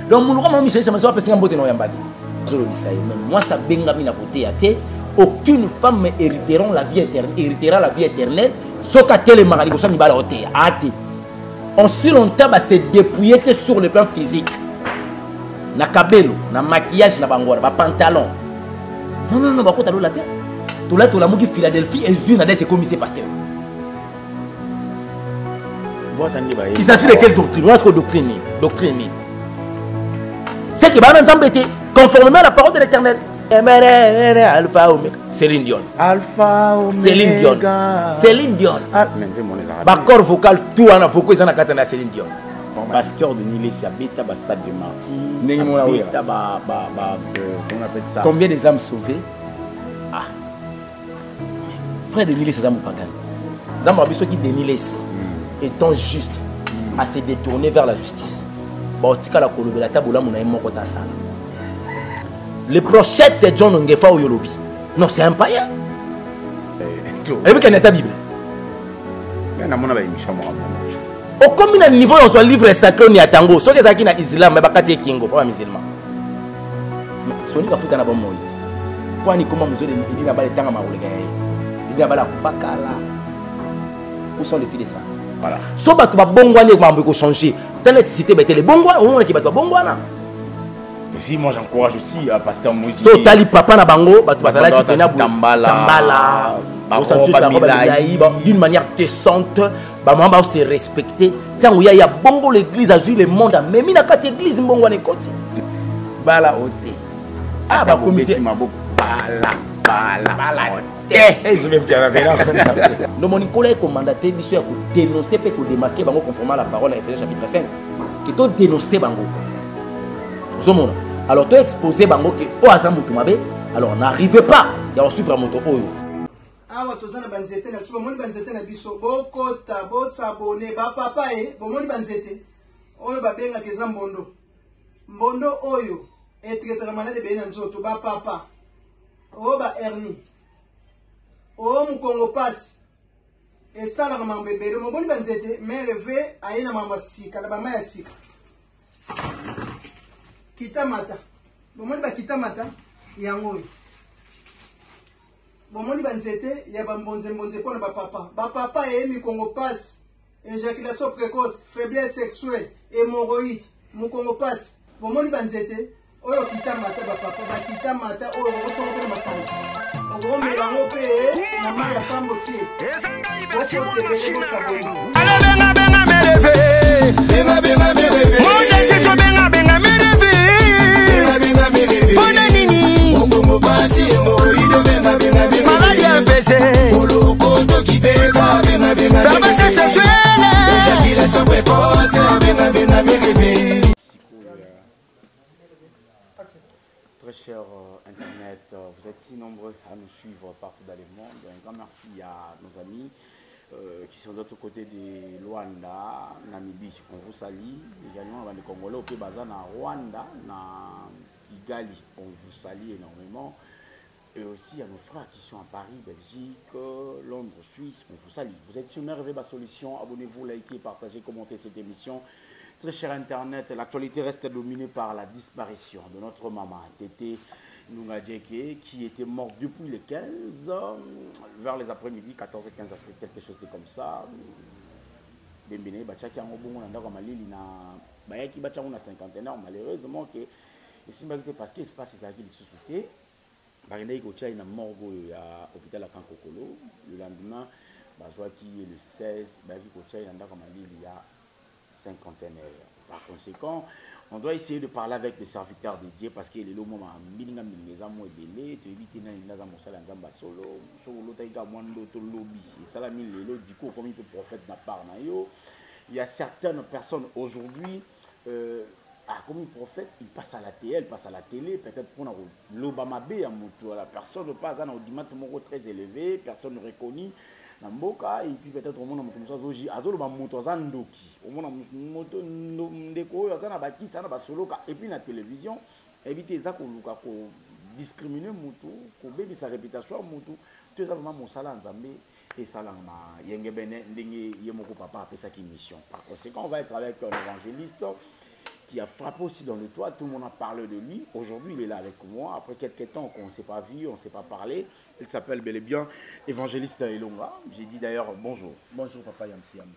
donc mon nom Michel c'est ma personne mbote no yambadi moi ça bengami na côté ya té aucune femme héritera la vie éternelle sauf qu'à tel mari ko ça mi bala oté ati on si longtemps ba se dépouiller sur le plan physique na kabelo na maquillage na bangora ba pantalon non ba ko talo la terre tout là la muki Philadelphie et une des commissaires pasteur il s'agit de quelle doctrine? On a ce doctrine. C'est que Banan Zambete, conformément à la parole de l'Éternel. Alpha Omega. Céline Dion. Alpha Omega. Céline Dion. Baccord vocal, tout en avocat, ils en ont katana Céline Dion. Pasteur de Nilé, c'est Abeta, Bastade de Marty. On appelle ça. Combien des âmes sauvées? Ah. Frère de Nilé, c'est Zamou Pagan. Zamou Abisso qui de Nilé. Étant juste à se détourner vers la justice. Le prophète de John Ongefa ou Yolobi. Non, c'est un païen. Et puis qu'il y a une Bible. Au combien de niveau on soit livre sacré on y a tango. Ceux qui sont dans l'islam, mais pas kingo, pas musulman. Si on y a foutu dans la bonne moïse. Pour ni comment vous avez dit là-bas les temps à ma roule. Il y a là où sont les filles de ça? Voilà. So ba tu ba bongwane ko changer. L'électricité ba télé bongwana, on qui ba tu bongwana. Mais si moi j'encourage aussi à pasteur Moïse. So tali papa na bango, ba tu ba sala ki tena tambala. D'une manière décente, ba mamba se respecter. Tant il y a bongo l'église azul le monde mais mina kat église bongwane koti. Bala oté. Ah ba commissaire bala. Je vais me dire la vérité. Donc mon collègue commandateur il soit dénoncer peut démasquer bango conformément à la parole à Ephésiens chapitre 5 qui to dénoncer bango. Zomona. Alors tu exposé bango que o azamu tumabe alors n'arrive pas ya suivre moto oyo. Awa tozana banzete na biso moni banzete na biso bokota bo s'abonner ba papa bo moni banzete oyo ba benga keza mbondo. Mbondo oyo etraitera malade be na nzoto ba papa. O ba hernie. O mu Congo passe. Et ça la maman bébé le moboni banzete mais rêvé aina mama sika la bama ya sika. Kita mata. Bomoni ba kita mata yango. Bomoni banzete ya bambonze mbonze kona ba papa. Ba papa mi Congo passe. Éjaculation précoce, faiblesse sexuelle, hémorroïde, mu Congo passe. Bomoni banzete oyo kita mata ba papa ba kita mata oyo otsoma ko masanga. Ogo melango pe na maya pambo tie. Oso te bele saboni. Ala benga benga mereve. Benga benga mereve. Moja seto benga benga mereve. Benga benga mereve. Pona nini? Ogo mo basi mo ido benga benga mereve. Maladie empese. Olo koto kibeka benga benga mereve. Femme sexuelle. Éjaculation précoce benga benga mereve. Très cher Internet, vous êtes si nombreux à nous suivre partout dans le monde. Un grand merci à nos amis qui sont de l'autre côté de Luanda, Namibie. On vous salue. Également, les Congolais au Pays Bazan, à Rwanda, à Kigali. On vous salue énormément. Et aussi à nos frères qui sont à Paris, Belgique, Londres, Suisse. On vous salue. Vous êtes sur une rêve solution. Abonnez-vous, likez, partagez, commentez cette émission. Très cher Internet, l'actualité reste dominée par la disparition de notre maman, Tété Nungadjeke, qui était morte depuis les 15, vers les après-midi, 14 et 15 après, quelque chose de comme ça. Bembene, Bachaki, Angobongo, Nandako, Malili, Bayaki, Bachako, na cinquantenaire, malheureusement, que ici, parce qu'il se passe ça qui se souhaitait, Barindai Kocha, il a mort à l'hôpital à Kankokolo. Le lendemain, Bazouaki, le 16, Bayaki Kocha, il a Malili, il y a cinquantenaire. Par conséquent, on doit essayer de parler avec des serviteurs dédiés parce que les moments mininga mineza mo ebele to éviter na naza mosala nzamba solo solo taika mwando to lobby et ça la mine lelo diko comme il peut prophète na part na yo. Il y a certaines personnes aujourd'hui comme il prophète, il passe à la télé, peut-être pour l'Obama B à moto, la personne passe à un audimat très élevé, personne ne reconnaît. Namboka et puis peut-être au monde comme ça zoji azolo ba moto zandoki au monde moto ndeko azana ba ki sana ba soloka et puis na télévision éviter ça ko luka ko discriminer moto ko bebi sa réputation moto tout ça vraiment mon sala nzambe et sala ma yenge bene ndenge yemoko papa après sa mission. Par conséquent on va être avec un évangéliste qui a frappé aussi dans le toit. Tout le monde a parlé de lui. Aujourd'hui, il est là avec moi. Après quelques temps qu'on ne s'est pas vu, on ne s'est pas parlé. Il s'appelle bel et bien Évangéliste Elonga. J'ai dit d'ailleurs bonjour. Bonjour papa Yamsi Yam.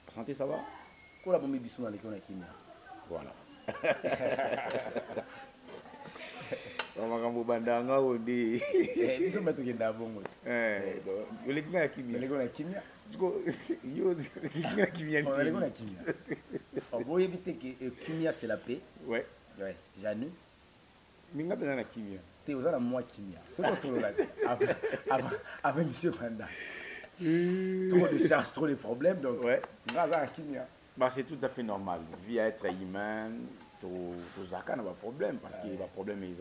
Santé, ça va? Voilà. Makambo bandanga odi. Biso matokenda bongo. Olekina kimia. Olekona kimia. Yo olekina kimia. Olekona kimia. On voit éviter que kimia c'est la paix. Ouais. Ouais, Janu. Minga pena na kimia. T'es aux ala moi kimia. Faut solo là. Avec monsieur Panda. Trop de charges, trop de problèmes donc. Ouais. Grâce à kimia. Bah c'est tout à fait normal. Vie à être humain. Tout ça n'a pas de problème parce qu'il y a des problèmes et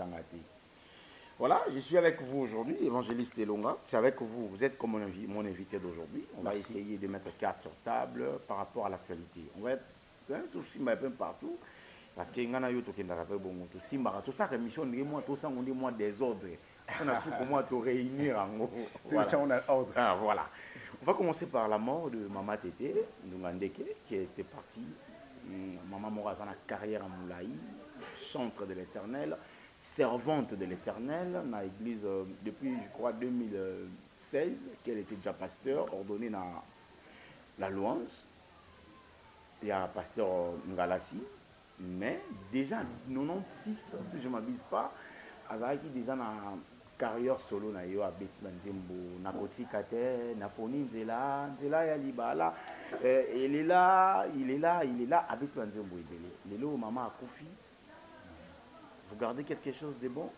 voilà, je suis avec vous aujourd'hui, Évangéliste Elonga. C'est avec vous, vous êtes comme mon invité d'aujourd'hui. On va essayer de mettre carte sur table par rapport à l'actualité. On va tout simba un peu partout parce que ngana yo tokenda ka pe bongo tout simba tout ça émission ndé moi tout ça on dit moi désordre. On a su comment te réunir en gros. Voilà. On a ordre. Ah, voilà. On va commencer par la mort de Maman Tété Ndungandeke qui était partie. Maman Mora a une carrière à Moulaï, chantre de l'Éternel, servante de l'Éternel, dans l'église depuis, je crois, 2016, qu'elle était déjà pasteur, ordonnée dans la louange. Il y a un pasteur Ngalassi, mais déjà, 96, si je ne m'abuse pas, Azaki déjà dans carrière solo na yo abeti banzembo na kotika te na poni nzela ya libala il est là abeti banzembo ebele lelo maman akufi. Vous gardez quelque chose de bon?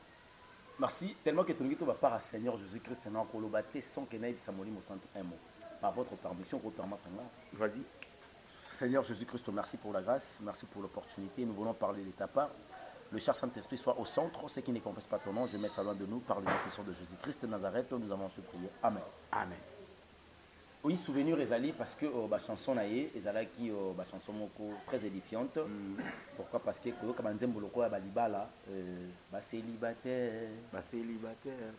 Merci tellement que tu vas par Seigneur Jésus-Christ na kolobate sans que naïb samoli mo centre un mot par votre permission pour permettre là. Vas-y. Seigneur Jésus-Christ, merci pour la grâce, merci pour l'opportunité. Nous voulons parler de ta part. Le cher Saint-Esprit soit au centre. Ceux qui ne comprennent pas ton nom, je mets ça loin de nous par l'intercession de Jésus-Christ de Nazareth. Nous avons su prier. Amen. Amen. Oui, souvenir Ezali parce que la chanson naïe, Ezali qui la chanson très édifiante. Pourquoi? Parce que quand on dit boloko ya balibala, célibataire,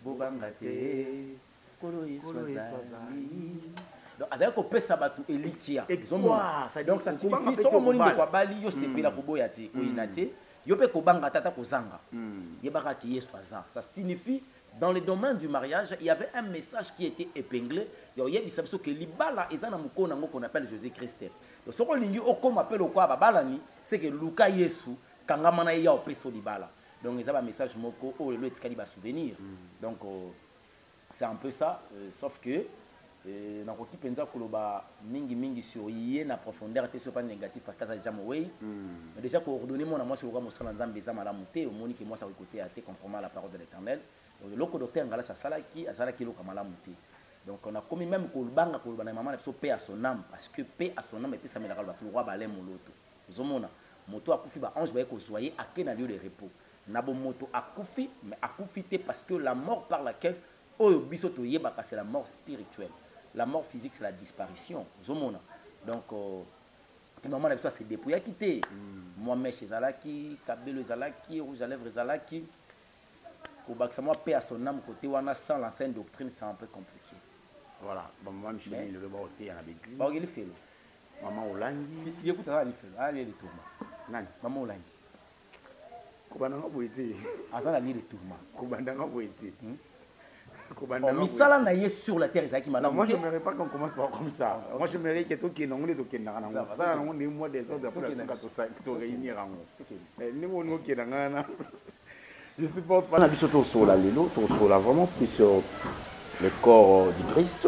bobangate, kolo iswazali. Donc azali ko pesa batu elikia. Donc ça signifie so moni ko bali yo sepela ko boyati ko inate. Yopé kobanga tata kozanga. Yebaka ki yeswaza. Ça signifie dans le domaine du mariage, il y avait un message qui était épinglé. Il y a des que libala ezana mukona ngo qu'on appelle Jésus-Christ. Donc ce qu'on dit au comme appelle au quoi babalani, c'est que Luka Yesu kangamana ya opeso libala. Donc ils ont un message moko oh le etikali ba souvenir. Donc c'est un peu ça sauf que na koki penza koloba mingi sur yé na profondeur te sur pas négatif parce que ça déjà moi mais déjà coordonner moi na moi sur le mosala nzambe za malamu te au moni que moi ça côté a été conformément à la parole de l'Éternel. Donc le docteur ngala sa salaki azalaki lo kamalamu te. Donc on a commis même kolbanga kolbana maman so paix à son âme parce que paix à son âme et puis ça me la ba tout roi balé moloto. Zomona moto akufi ba ange ba ko soyer à quel lieu de repos. Na bo moto akufi mais akufi te parce que la mort par laquelle oyo biso to yebaka c'est la mort spirituelle. La mort physique, c'est la disparition. Zomona. Donc, maman a besoin de se dépouiller à quitter. Moi, chez Zalaki, Kabelo Zalaki, Rouge à lèvres Zalaki. Au bac, ça m'a paix à son âme côté Wana sans l'ancienne doctrine, c'est un peu compliqué. Voilà. Maman Michel, il le va ôter en avec lui. Bah, il fait. Maman Olangi. Il écoute, il fait. Allez, les tourments. Nani? Maman Olangi. Kobandanga boité. Azan a lié les tourments. Kobandanga boité. Misala na ye sur la terre qui m'a. Moi je n'aimerais pas qu'on commence par comme ça. Moi je m'aimerais que tout qui est non les toquer dans la ça on est moi des autres après pour réunir en ni mon qui dans na je supporte pas la bisoto sur la lelo sur la vraiment plus sur le corps du Christ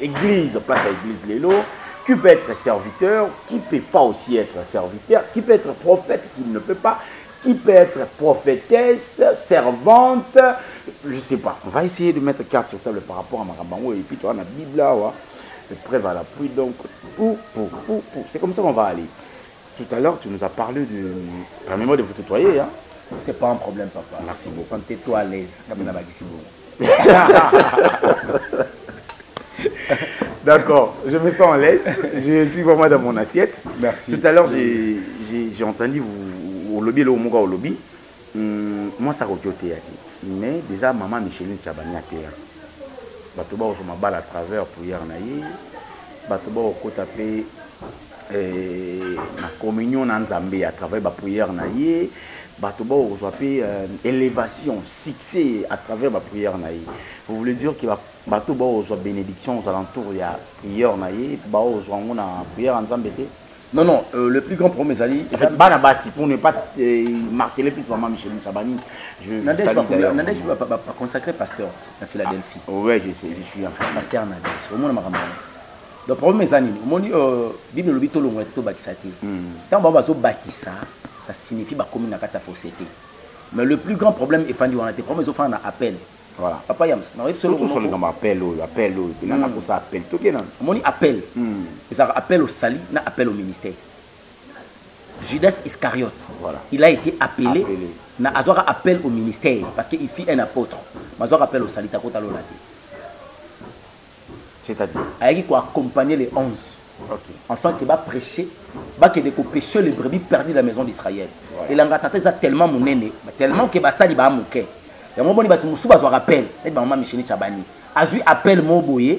église place à église lelo qui peut être serviteur qui peut pas aussi être serviteur qui peut être prophète qui ne peut pas qui peut être prophétesse, servante, je ne sais pas. On va essayer de mettre carte sur table par rapport à Marabango et puis toi, on a la Bible là, le prêve à l'appui, donc, c'est comme ça qu'on va aller. Tout à l'heure, tu nous as parlé de la mémoire de vous tutoyer. Hein? C'est pas un problème, papa. Merci beaucoup. Sentez-toi à l'aise. D'accord, je me sens à l'aise. Je suis vraiment dans mon assiette. Merci. Tout à l'heure, j'ai entendu vous. Au lobby, au lobby, moi ça côté mais déjà maman Micheline Chabani a terre. Batoba je m'abale à travers pour hier naïe. Batoba au côté tapé la communion en Zambie à travers la prière naïe, bateau pe élévation, succès à travers la prière naïe. Vous voulez dire que bateau ba bénédiction aux alentours il y a prière naïe, ba na prière en Zambie. Non, non, le plus grand problème, c'est en fait, Banabasi, pour ne pas marteler plus maman Michel Chabani, je Nadège pas consacré pasteur à Philadelphie. Oui, je sais, je suis en train. Pasteur Nadège, au monde le problème, c'est que Bible le bito longo to bakisati. Tant ba bazo bakisa, ça signifie ba commune na kata fausseté. Mais le plus grand problème est fandi on a des problèmes ils ont un appel. Voilà. Papa Yams, na solo sur le appel il y en a pour ça appel. Tout qui Moni appel. Ils appel au salut, na appel au ministère. Judas Iscariote. Voilà. Il a été appelé. Na azora appel au ministère parce qu'il fit un apôtre. Mazora appel au salut ta kota lolate. C'est-à-dire il faut accompagner les 11. Okay. Enfin, qui va prêcher, qui va pêcher les brebis perdues de la maison d'Israël. Et l'angatata est tellement monene, tellement que ça dit ba mouké. Et moi, je vais vous rappel. Et maman Michel Chabani. A vu appel mon boye,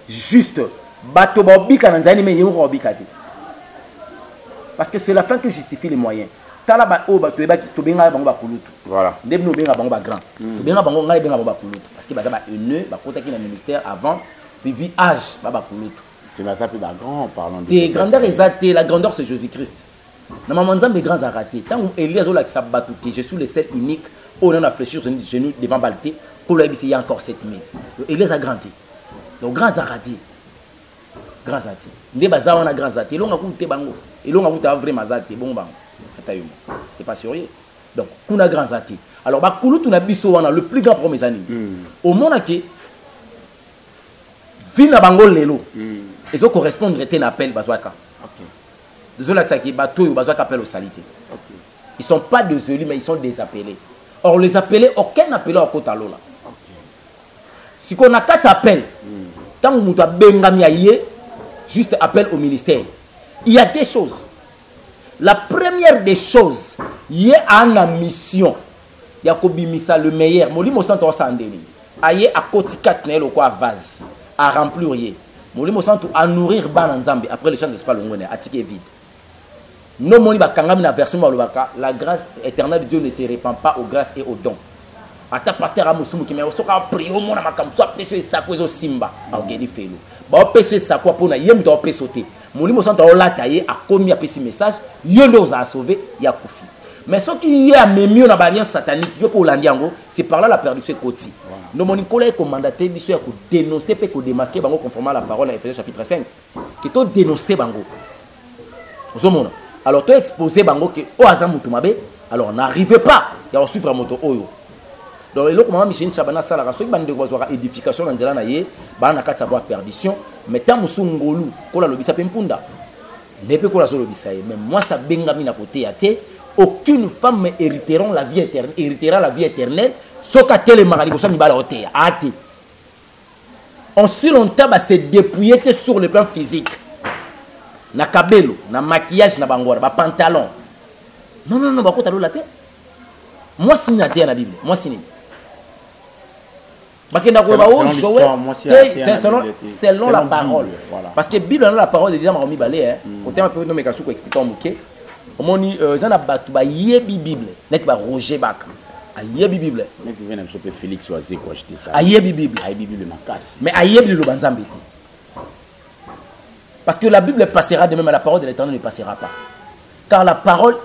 juste bato bobika nanzani mais yémo bobika. Parce que c'est la fin qui justifie les moyens. Tala ba o bato eba ki to benga bango ba kulutu. Voilà. Debno benga bango ba grand. To benga bango ngai benga bango ba kulutu. Parce que baza ba haineux, ba kota ki na ministère avant. Puis vie âge, baba kulutu. Tu vas s'appeler la grande parlant de. Des grandeurs exaltées, la grandeur c'est Jésus-Christ. Na maman nzambe grands aratés. Tant Élie azola ki sa batuti, je suis le seul unique. On a fléchir sur genoux devant Balté. Pour le il y a encore 7000. Élie a grandi. Donc grands aratés. Grands aratés. Ndé baza on a grands aratés. Longa kuté bango. Et longa kuté vraiment aratés bon bango. C'est pas sérieux. Donc kuna grands aratés. Alors ba kulutu na biso wana le plus grand promesani. Au monde qui Vina bango lelo. Ils ont correspondre à un appel bazwaka. OK. Désolé que ça qui bateau bazwaka appel au salité. OK. Ils sont pas des élus mais ils sont des appelés. Or les appelés aucun appelé au kota lola. OK. Si qu'on a 4 appels. Tant que muta bengami aye juste appel au ministère. Il y a des choses. La première des choses, il y a une mission. Yakobi misa le meilleur. Moli mo santo sandeli. Aye à koti 4 nelo quoi vase. À remplir rien. Molimo santo à nourrir ban en Zambie après les champs d'espace longone à ticket vide. Non moni ba kangami na version malobaka la grâce éternelle de Dieu ne se répand pas aux grâces et aux dons. Ata pasteur amusumu ki me soka prier au mona makamso a peso esako ezo simba a ngeni felo. Ba peso esako pona yem do pesote. Molimo santo o lataye a komi a pesi message yo ndo za sauver ya kufi. Mais ce qui est à mémio dans l'alliance satanique, c'est par là la perdition côté. Nous avons un commandateur qui a dénoncé et démasqué conformément à la parole dans Ephésiens chapitre 5. Qui a dénoncé Bango. Alors tu as exposé Bango que alors n'arrivez pas à suivre moto Oyo. Donc le commandant Michel Chabana Salara, ceux qui ont une édification dans la naïe, bah na kata bois perdition, mais tant musungolu, kola lobisa pempunda. N'est pas kola zo lobisa, mais moi ça bengami na côté à té. Aucune femme héritera la vie éternelle, sauf qu'à tel mari, on si longtemps se dépouiller sur le plan physique. Na kabelo, na maquillage, na bangora, na pantalon. Non, non, non, bah, quoi, la tête. Moi, si na tête na Bible, moi, si selon la parole. Voilà. Parce que la Bible, la parole des hommes, on a peu de mécanismes pour expliquer omoni zana batu ba yebi Bible net ba Roger Bak a yebi Bible mais c'est bien un peu Félix Oazé quoi acheter ça a yebi Bible makas mais a yebi le banzambe parce que la Bible passera de même mais la parole de l'Éternel ne passera pas car la parole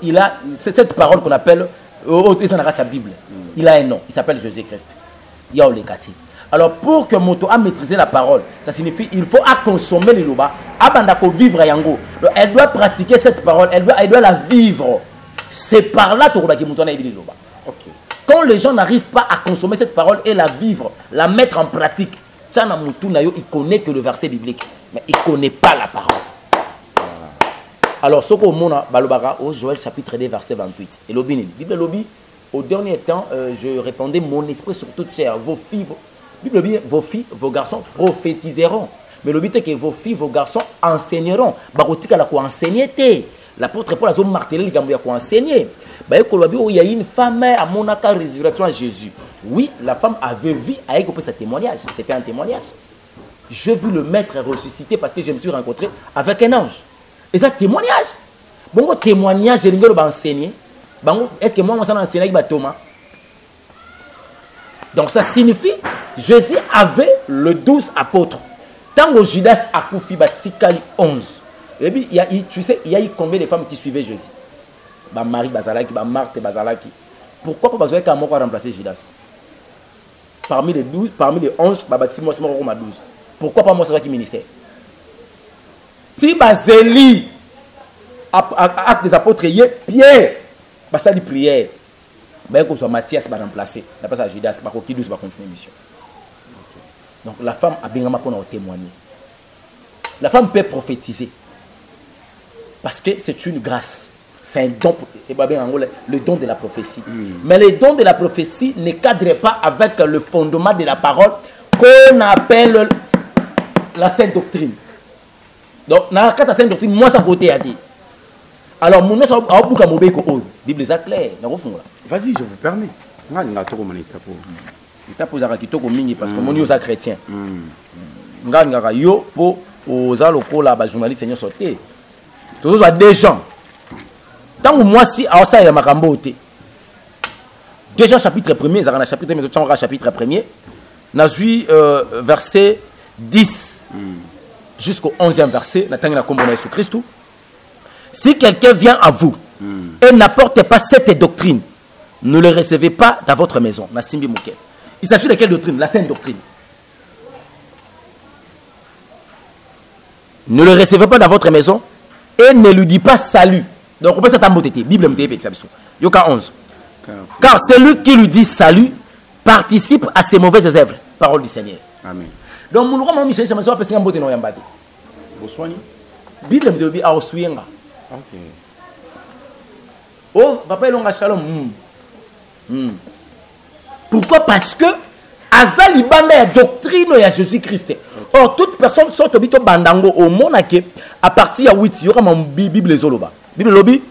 c'est cette parole qu'on appelle sa Bible il a un nom il s'appelle Jésus-Christ Yaolekati. Alors pour que moto a maîtrisé la parole, ça signifie il faut à consommer les loba, abandako vivre yango. Elle doit pratiquer cette parole, elle doit la vivre. C'est par là que moto na les loba. Quand les gens n'arrivent pas à consommer cette parole et la vivre, la mettre en pratique, Tchana Moutou Nayo, il connaît que le verset biblique, mais il ne connaît pas la parole. Alors, ce qu'on a balobara au Joël chapitre 2 verset 28. Et l'obini, Bible lobby, au dernier temps, je répandais mon esprit sur toute chair, vos filles. Vos filles, vos garçons prophétiseront. Mais le but est que vos filles, vos garçons enseigneront. L'apôtre Paul a martelé les gamins qui ont enseigné. Il y a une femme à mon résurrection à Jésus. Oui, la femme avait vu avec ce témoignage. C'était un témoignage. Je vis le maître ressuscité parce que je me suis rencontré avec un ange. Et ça, témoignage. Bon, témoignage, je vais enseigner. Est-ce que moi, je vais enseigner avec Thomas? Donc, ça signifie, Jésus avait le 12 apôtres. Tant que Judas a confié, il 11. Et puis, tu sais, il y a eu combien de femmes qui suivaient Jésus? Marie Bazalaki, Marthe Bazalaki. Pourquoi pas besoin qu'un mot va remplacer Judas? Parmi les 12, parmi les 11, moi, c'est 12. Pourquoi pas moi, c'est qui ministère? Si Bazélie, acte des apôtres, Pierre, ça dit prière. Mais que soit Matthias va remplacer. La place à Judas, qui va continuer la mission. Donc la femme a bien témoigné. La femme peut prophétiser. Parce que c'est une grâce. C'est un don, le don de la prophétie. Mais le don de la prophétie ne cadre pas avec le fondement de la parole qu'on appelle la sainte doctrine. Donc, dans la sainte doctrine, moi, ça côté a dit. Alors, mon nom, c'est Bible est claire. Vas-y, je vous permets. Il t'a posé un petit peu parce que mon est chrétien. Yo pour aux la journaliste seigneur sorti. Tous des gens. Tant que moi si à ça il y a makambo té. 2 Jean chapitre 1er, ça chapitre 1er, chapitre 1er. N'a vu verset 10 jusqu'au 11e verset, na tangi na kombo na Jésus Christ. Si quelqu'un vient à vous et n'apporte pas cette doctrine, ne le recevez pas dans votre maison. Na simbi mouké. Il s'agit de quelle doctrine? La sainte doctrine. Ne le recevez pas dans votre maison et ne lui dit pas salut. Donc, on peut s'attendre Bible Yoka 11. Car celui qui lui dit salut participe à ses mauvaises œuvres. Parole du Seigneur. Amen. Donc, mon nom Michel, c'est un peu de Bible me dit à Osuyenga. Ok. Oh, papa, il a shalom. Pourquoi? Parce que Azali banda ya doctrine ya Jésus-Christ. Or, toute personne sort au bandango au monde à partir de 8, il y aura mon Bible Zoloba. Bible lobby.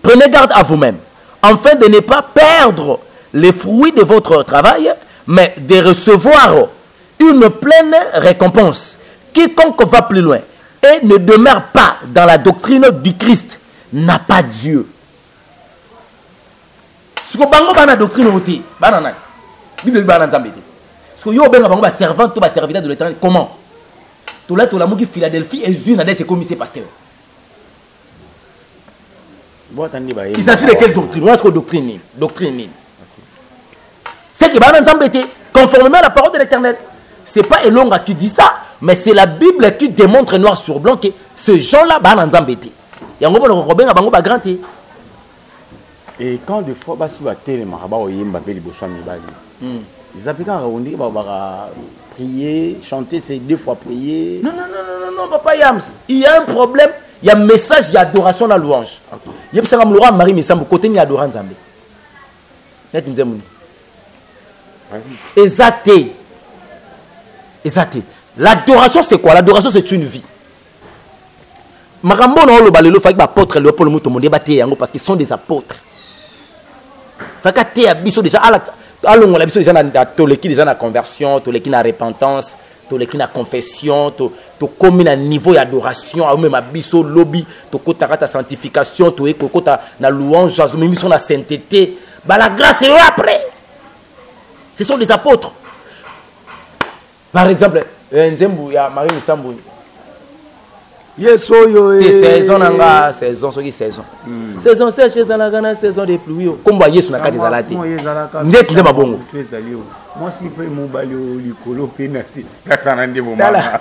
Prenez garde à vous-même, afin de ne pas perdre les fruits de votre travail, mais de recevoir une pleine récompense. Quiconque va plus loin et ne demeure pas dans la doctrine du Christ n'a pas Dieu. Ce que bango bana doctrine oti, banana. Bible bana nzambete. Ce que yo benga bango ba servant to ba serviteur de l'Éternel comment? To la muki Philadelphie et une des commissaires pasteur. Il s'agit de quelle doctrine? Notre doctrine. Doctrine. C'est que bana nzambete conformément à la parole de l'Éternel. C'est pas Elonga qui dit ça, mais c'est la Bible qui démontre noir sur blanc que ce gens-là bana nzambete. Yango bono ko benga bango ba grand. Et quand des fois, si vous avez des ils appliquent à prier, chanter, c'est 2 fois prier. Non, papa Yams. Il y a un problème. Il y a un message, il y a adoration dans la louange. Il y a un roi Marie Missambo, côté il y a adoration Zambé. Exacté. L'adoration, c'est quoi? L'adoration, c'est une vie. Marambo non le balelo fait que apôtre le pour le mouton monde parce qu'ils sont des apôtres. Fait que tu as déjà allons la déjà dans tous les qui déjà dans conversion, tous les qui dans repentance, tous les qui dans confession, tous comme un niveau d'adoration, à même abisso lobby, tous côté ta sanctification, tous côté na louange, même sur la sainteté, bah la grâce est après. Ce sont des apôtres. Par exemple, Nzembu ya Marie Missambu. Saison nanga saison soki saison saison sèche ezalaka saison de pluie komba yesu na kati ezalate nzete nzemba bongo moi si pe mobali likolo pe na si kasana nde mama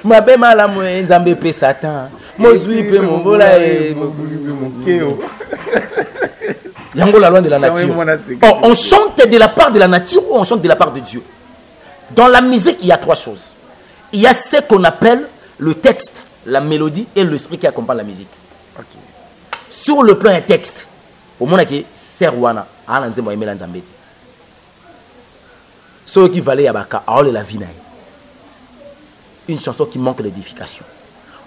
mabe malamu nzambe pe satan mozwi pe mombola e mokeo yango la loi de la nature. Oh, on chante de la part de la nature ou on chante de la part de Dieu? Dans la musique il y a 3 choses. Il y a ce qu'on appelle le texte, la mélodie et l'esprit qui accompagne la musique. Okay. Sur le plan un texte, au moment que Serwana, ce qui valait Yabaka, la vie. Une chanson qui manque d'édification.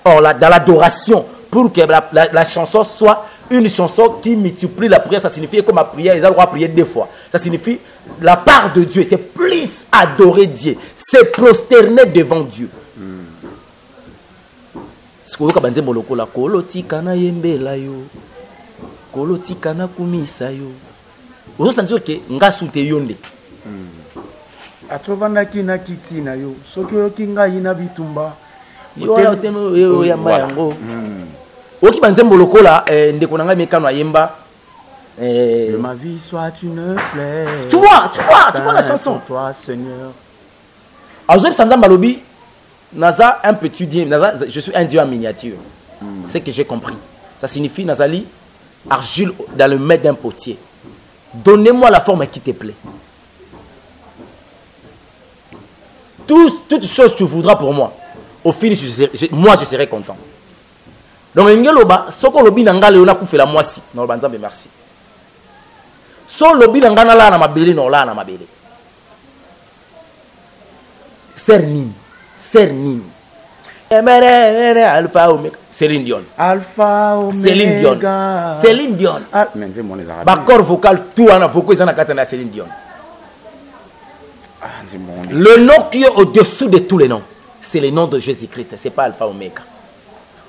Or, dans l'adoration, pour que la chanson soit une chanson qui multiplie la prière, ça signifie comme la prière, ils ont le droit de prier 2 fois. Ça signifie la part de Dieu, c'est plus adorer Dieu, c'est prosterner devant Dieu. sikoyoka banzembo lokola kolotika na yembela yo kolotika na kumisa yo ozosanti ke ngasu te yo nde atovandaki na kiti na yo soki oyoki ngai na bitumba yo yamba yango oki banzembo lokola ndeko na ngai mekano ayemba ma vie soit une fleur. Tu vois la chanson. Toi, Seigneur. Azoueb Sanzamba Lobi, Naza un petit dieu, je suis un dieu en miniature. C'est ce que j'ai compris. Ça signifie Nazali, argile dans le maître d'un potier. Donnez-moi la forme qui te plaît. Toutes choses que tu voudras pour moi. Au finish, moi je serai content. Donc, Ngeloba, Soko Lobi Nanga Leona Koufela Moisi. Non, Banzambe, merci. So Lobi Nanga la na mabele, non la na mabele. Cernine. Alpha Omega. Céline Dion. Alpha Omega. Céline Dion. Baccord vocal, tout en avocat, ils en ont Céline Dion. Le nom qui est au-dessous de tous les noms, c'est le nom de Jésus-Christ. Ce n'est pas Alpha Omega.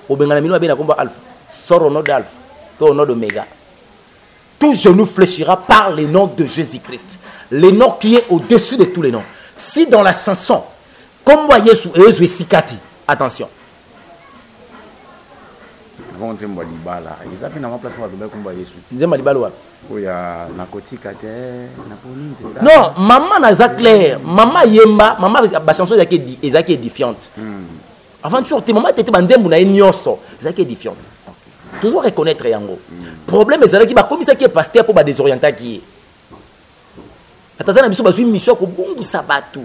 Au Bengalamino, il y a Alpha. Sort au nom d'Alpha. Au nom d'Omega. Tout genou fléchira par le nom de Jésus-Christ. Le nom qui est au-dessus de tous les noms. Si dans la chanson, comme moi, Yesu et Yesu et Sikati, attention. Non, maman n'a clair. Maman yemba, maman la chanson est édifiante. Avant tout, maman était bandembu na nyoso, est édifiante. Toujours reconnaître yango. Problème est que comme ça qui est pasteur pour désorienter qui. Attends, na biso ba une mission ko bongi sabatu.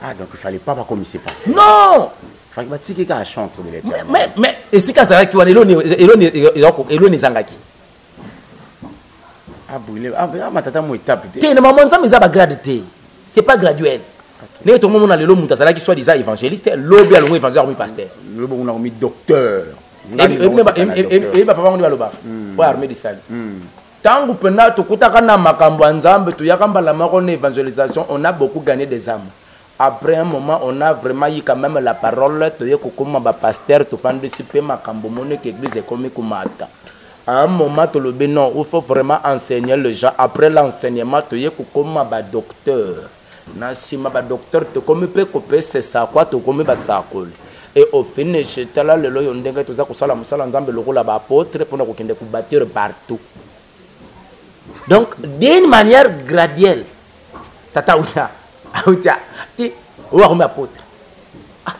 Ah donc il fallait pas comme c'est pasteur. Non. Il fallait que quelqu'un chante de l'Éternel. Mais et si quand ça qui wana elo ne zangaki. Ah brûler. Ah matata mo étape. Té na maman ça mais ça ba gradué. C'est pas graduel. Les tout le monde a lelo muta ça qui soit déjà évangéliste, lobi alongo évangéliste ou pasteur. Lobi on a mis docteur. Et papa on va loba. Pour armée de salle. Tangu pena tokutaka na makambo nzambe tu yakamba la marone évangélisation, on a beaucoup gagné des âmes. Après un moment, on a vraiment eu quand même la parole. Tu es comme un pasteur, tu fais des super makambo moné que l'église est comme kumata. À un moment, tu le non, il faut vraiment enseigner les gens. Après l'enseignement, tu es comme un docteur. Nasima ba docteur, tu comme peut couper c'est ça quoi, tu comme ba ça cool. Et au finish, tu là le loyo ndenge tu za kusala musala nzambe le rôle ba apôtre pour nous kende kubatir partout. Donc, d'une manière graduelle, tata ouya, ouya. Apôtre. Ah.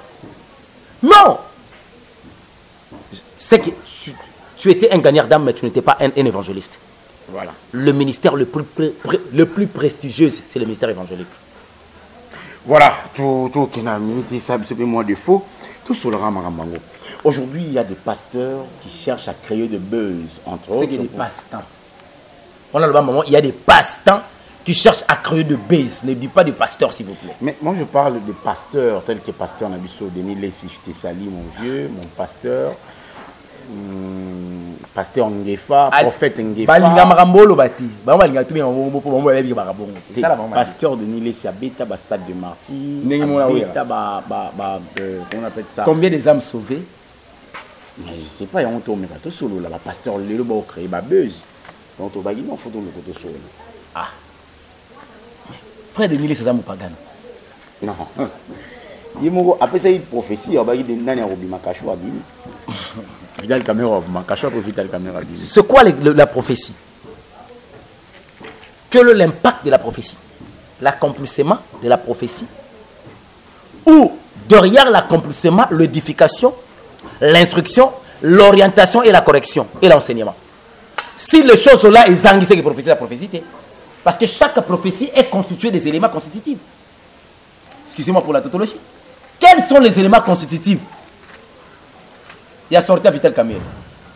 Non. C'est que tu étais un gagnant d'âme, mais tu n'étais pas un évangéliste. Voilà. Le ministère le plus prestigieux, c'est le ministère évangélique. Voilà. Tout qui n'a minute, ça c'est moins de faux. Tout sur le ramarambango. Aujourd'hui, il y a des pasteurs qui cherchent à créer de buzz, entre autres. C'est des passe-temps. On a le moment, il y a des passe-temps qui cherchent à créer de base. Ne dis pas de pasteur, s'il vous plaît. Mais moi, je parle de pasteurs tels que pasteur Nabiso, Denis Lessi, je te salue, mon vieux, mon pasteur. Pasteur Ngefa, prophète Ngefa. Pasteur Denis Lessi, Beta, Stade de Martyr. On appelle ça. Combien des âmes sauvées? Mais je ne sais pas, il y a un tour, mais tout solo là, pasteur Lélo va créer ma buzz. Donc, on va dire, non, il faut le côté solo. Ah. Frère Denis Lessi, c'est un pagan. Non. Après ça, il prophétie, il va dire, Nani a robi ma cachou à Bini. Vidal caméra, ma cachou à Vidal caméra. C'est quoi la prophétie? Quel est l'impact de la prophétie? L'accomplissement de la prophétie? Ou derrière l'accomplissement, l'édification, l'instruction, l'orientation et la correction et l'enseignement? Si les choses sont là, ils anguissent que prophétie, la prophétie. Parce que chaque prophétie est constituée des éléments constitutifs. Excusez-moi pour la tautologie. Quels sont les éléments constitutifs? Il y a sorti à Vital Kamere.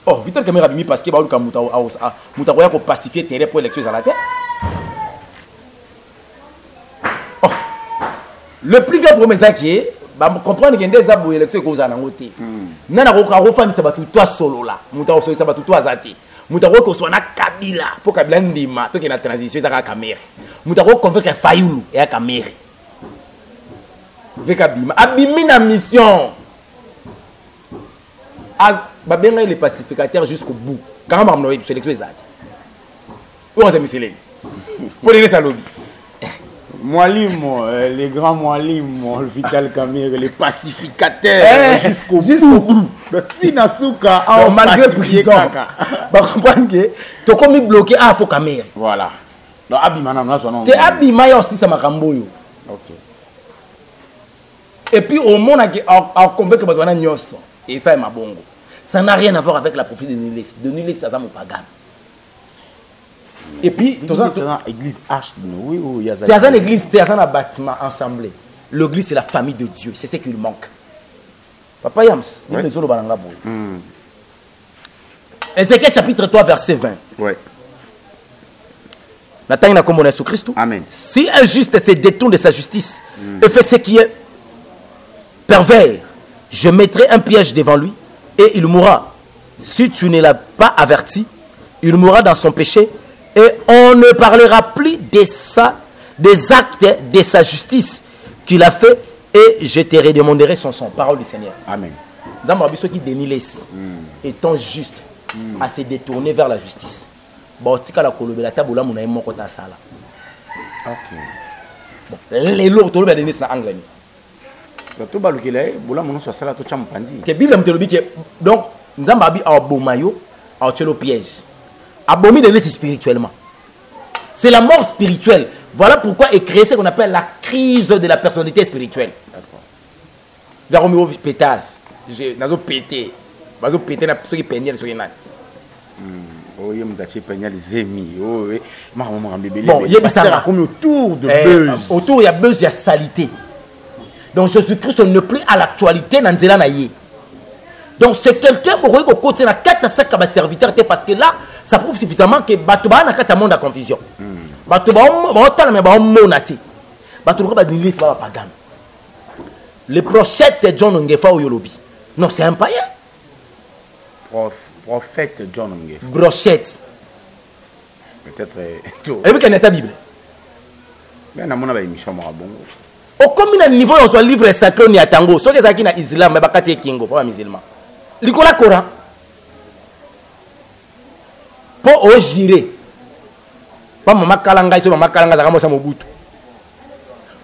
Oh, Vital Kamere a mis parce qu'il y a un pacifier terrain pour l'élection à la terre. Oh, le plus grand problème qui est, comprendre qu'il y a des abos élections que vous en avez voté. Nana Roka c'est pas tout toi solo là. Mouta c'est pas tout toi zati. Mouta Roka soit na Kabila pour Kabila ndima. Toi qui na transition c'est à Kamere. Mouta Roka convaincre Fayoulou et à Kamere. Avec Abima. Abimi na mission. babenga les pacificateurs jusqu'au bout quand même on sélection exact on s'est mis c'est pour les salobis Mwalimo, les grands Mwalimo, le Vital Kamir, les pacificateurs jusqu'au bout. Le Tinasuka a malgré prison. Bah comprendre que tu comme bloqué à faut Kamir. Voilà. Donc Abimana na son nom. Te Abimaya aussi ça makambo yo. OK. Et puis au monde a convaincre bazana nyoso et ça est ma bongo. Ça n'a rien à voir avec la prophétie de Nilis. De Nilis ça mo pagan. Et puis, dans l'église Arche, oui, il y a ça. Une église, c'est un bâtiment ensemble. L'église, c'est la famille de Dieu. C'est ce qui lui manque. Papa Yams, ouais. Ézéchiel chapitre 3, verset 20. Oui. Amen. Si un juste se détourne de sa justice et fait ce qui est pervers, je mettrai un piège devant lui et il mourra. Si tu ne l'as pas averti, il mourra dans son péché. Et on ne parlera plus des actes de sa justice qu'il a fait et je te redemanderai son sang. Parole du Seigneur. Amen. Ceux qui dénilent étant juste à se détourner vers la justice. Ok. Les lourds, tu as donné ça en anglais. Donc, nous avons un bon maillot, un piège. Abomi de l'Église spirituellement. C'est la mort spirituelle. Voilà pourquoi est créé ce qu'on appelle la crise de la personnalité spirituelle. D'accord. Vers au pétas. J'ai nazo pété. Bazo pété na ceux qui peignaient sur les nains. Oh, il me peigné les amis. Oh, bon, il y a ça comme autour de buzz. Autour il y a buzz, il y a salité. Donc Jésus-Christ n'est plus à l'actualité dans Nzela naïe. Donc c'est quelqu'un qui a côté na 4 à 5 serviteurs parce que là ça prouve suffisamment que batuba na kata monde à confusion. Batuba ba otala mais ba monati. Batuba ba dingle ba pagan. Le prophète John Ngefa Oyolobi. Non, c'est un païen. Prophète John Ngefa. Brochette. Peut-être et puis qu'il y a ta Bible. Mais na mona ba émission mo bongo. Au combien de niveau on soit livre sacré ni atango, so que ça qui na islam mais ba kati kingo pas musulman. Likola Coran. Pour au girer. Pas maman kalanga iso maman kalanga za kamosa mobutu.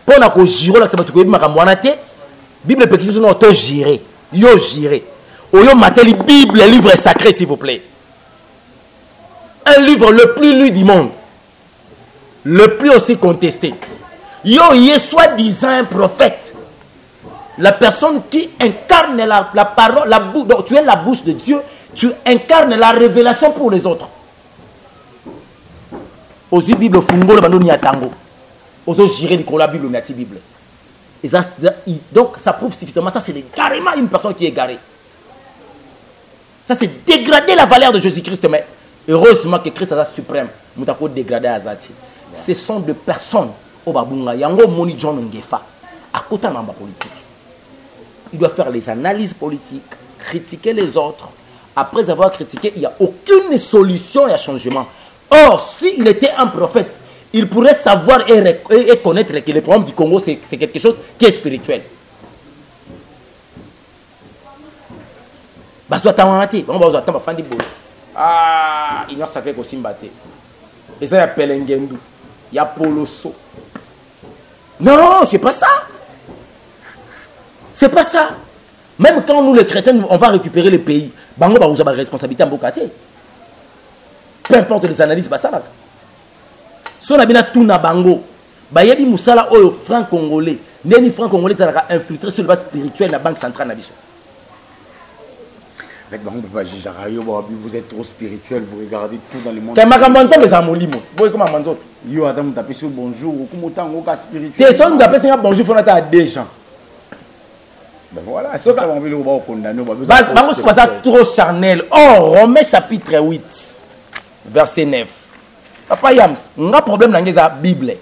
Pour na ko giro la sabatu ko bi makambo wana te. Bible peut qu'ils sont auto girer. Yo girer. Oyo mateli Bible livre sacré s'il vous plaît. Un livre le plus lu du monde. Le plus aussi contesté. Yo y est soi-disant un prophète. La personne qui incarne la parole, la bouche, donc tu es la bouche de Dieu, tu incarnes la révélation pour les autres. Aussi Bible fungo le bandoni atango. Oso girer la Bible nati Bible. Et ça, donc ça prouve suffisamment ça c'est carrément une personne qui est garée. Ça c'est dégrader la valeur de Jésus-Christ mais heureusement que Christ est suprême. Mutako dégrader azati. Ce sont des personnes au babunga yango moni John Ngefa à côté de la politique. Il doit faire les analyses politiques, critiquer les autres. Après avoir critiqué, il n'y a aucune solution à changement. Or, s'il était un prophète, il pourrait savoir et connaître que le problème du Congo, c'est quelque chose qui est spirituel. Ah, il y a un sacré qui et ça, il y a Pelengendu, il y a Poloso. Non, c'est pas ça. C'est pas ça. Même quand nous les chrétiens, on va récupérer le pays, bango ba uzaba responsabilité en bokate. Peu importe les analyses basala. Si on a bien tout na bango, ba yebi musala oyo franc congolais, neni franc congolais ça a infiltré sur le base spirituel de la banque centrale na biso. Avec bango papa Jarayo, vous êtes trop spirituel, vous regardez tout dans le monde. Kama kambanza les amolimo. Boy comme manzo. Yo adam taper sur bonjour, comme autant ngo ka spirituel. T'es son d'après c'est bonjour faut na des gens. Ben voilà, c'est ça on veut le condamner. Bango c'est pas ça trop charnel. Oh, Romains chapitre 8 verset 9. Papa Yams, nga problème na ngeza Bible.